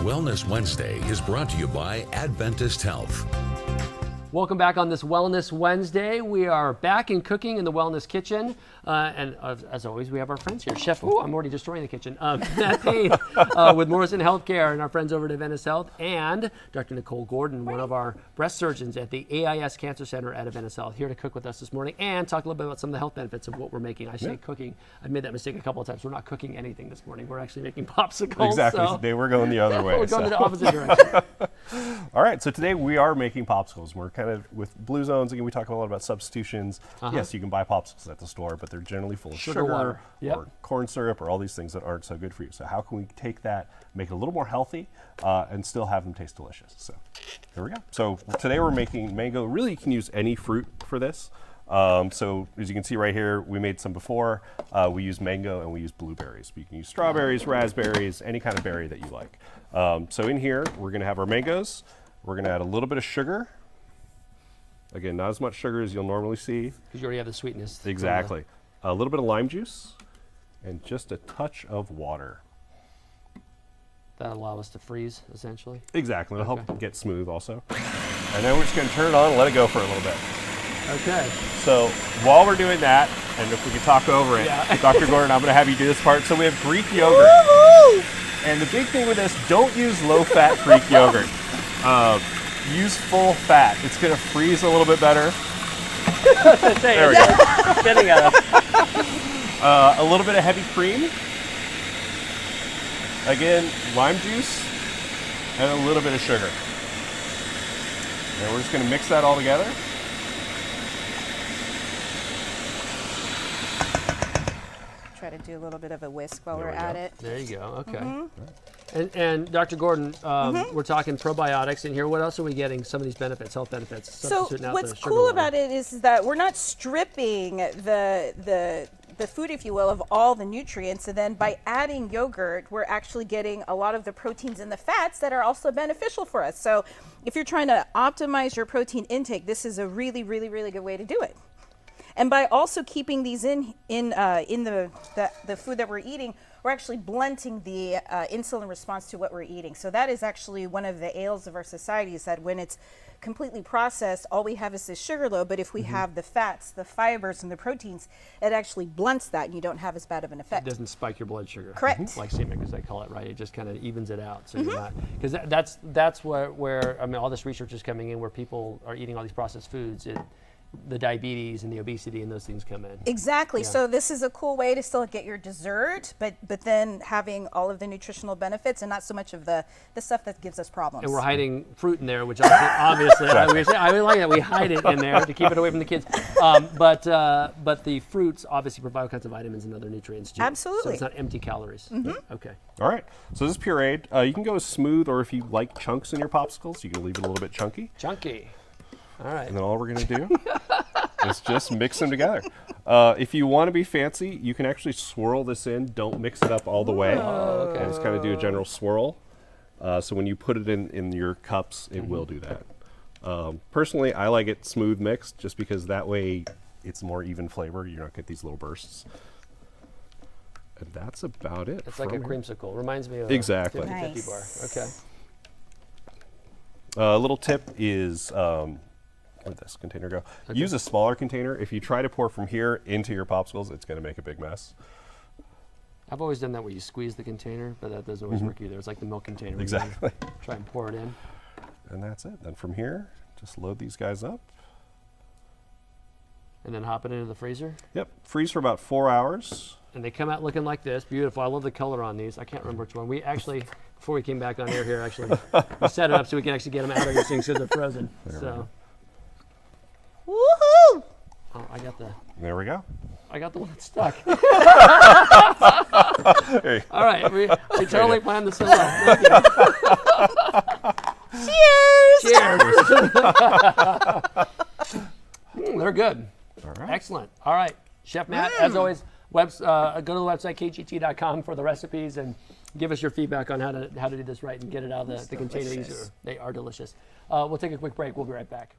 Wellness Wednesday is brought to you by Adventist Health. Welcome back on this Wellness Wednesday. We are back in cooking in the Wellness Kitchen. And as always, we have our friends here. Chef, I'm already destroying the kitchen. Matt Payne with Morrison Healthcare and our friends over at Adventist Health. And Dr. Nicole Gordon, one of our breast surgeons at the AIS Cancer Center at Adventist Health, here to cook with us this morning and talk a little bit about some of the health benefits of what we're making. I say cooking. I've made that mistake a couple of times. We're not cooking anything this morning. We're actually making popsicles. Exactly. So Today we're going the other way. we're going to the opposite direction. All right. So today we are making popsicles. We're kind of with Blue Zones. Again, we talk a lot about substitutions. Yes, you can buy popsicles at the store, but they're generally full of sugar water. or corn syrup or all these things that aren't so good for you. So how can we take that, make it a little more healthy, and still have them taste delicious? So here we go. So today we're making mango. Really, you can use any fruit for this. So as you can see right here, we made some before. We use mango and we use blueberries. You can use strawberries, raspberries, any kind of berry that you like. So in here, we're going to have our mangoes. We're going to add a little bit of sugar. Again, not as much sugar as you'll normally see. Because you already have the sweetness. Exactly. A little bit of lime juice and just a touch of water. That'll allow us to freeze, essentially. Exactly. It'll help get smooth also. And then we're just going to turn it on and let it go for a little bit. Okay. So while we're doing that, and if we could talk over it, Dr. Gordon, I'm going to have you do this part. So we have Greek yogurt. Woo-hoo! And the big thing with this, don't use low-fat Greek yogurt. Use full fat. It's going to freeze a little bit better. There we go. Getting at us. A little bit of heavy cream. Again, lime juice and a little bit of sugar. And we're just going to mix that all together. Try to do a little bit of a whisk while we're at it. There you go. Okay. And Dr. Gordon, we're talking probiotics in here. What else are we getting? Some of these benefits, health benefits. So substituting out what's the sugar cool water. about it is that we're not stripping the food, if you will, of all the nutrients. And then by adding yogurt, we're actually getting a lot of the proteins and the fats that are also beneficial for us. So if you're trying to optimize your protein intake, this is a really, really, really good way to do it. And by also keeping these in the food that we're eating, we're actually blunting the insulin response to what we're eating. So that is actually one of the ails of our society, is that when it's completely processed, all we have is this sugar load. But if we have the fats, the fibers, and the proteins, it actually blunts that, and you don't have as bad of an effect. It doesn't spike your blood sugar. Correct. Glycemic, as they call it, right? It just kind of evens it out. So you're not, because that's where I mean, all this research is coming in, where people are eating all these processed foods. The diabetes and the obesity and those things come in. Exactly. Yeah. So this is a cool way to still get your dessert, but then having all of the nutritional benefits and not so much of the stuff that gives us problems. And we're hiding fruit in there, which obviously I really like that. We hide it in there to keep it away from the kids. But the fruits obviously provide all kinds of vitamins and other nutrients too. Absolutely. So it's not empty calories. Okay. All right. So this is pureed. You can go smooth, or if you like chunks in your popsicles, you can leave it a little bit chunky. Chunky. All right. And then all we're going to do is just mix them together. If you want to be fancy, you can actually swirl this in. Don't mix it up all the way. Oh, okay. And just kind of do a general swirl. So when you put it in your cups, it will do that. Personally, I like it smooth mixed, just because that way it's more even flavor. You don't get these little bursts. And that's about it. It's like a creamsicle. Reminds me of Exactly. a 50-50 Nice. bar. Okay. A little tip is, where'd this container go? Okay. Use a smaller container. If you try to pour from here into your popsicles, it's going to make a big mess. I've always done that where you squeeze the container, but that doesn't always work either. It's like the milk container. Exactly. Try and pour it in. And that's it. Then from here, just load these guys up. And then hop it into the freezer. Yep. Freeze for about 4 hours. And they come out looking like this. Beautiful. I love the color on these. I can't remember which one. We actually, before we came back on air here, actually, we set it up so we can actually get them out of these things because they're frozen. So, Woohoo! oh, There we go. I got the one that's stuck. There you go. All right. We totally planned this so well. Thank you. Cheers! They're good. All right. Excellent. All right. Chef Matt, as always, go to the website, kgt.com, for the recipes, and give us your feedback on how to do this right and get it out of the container. They are delicious. We'll take a quick break. We'll be right back.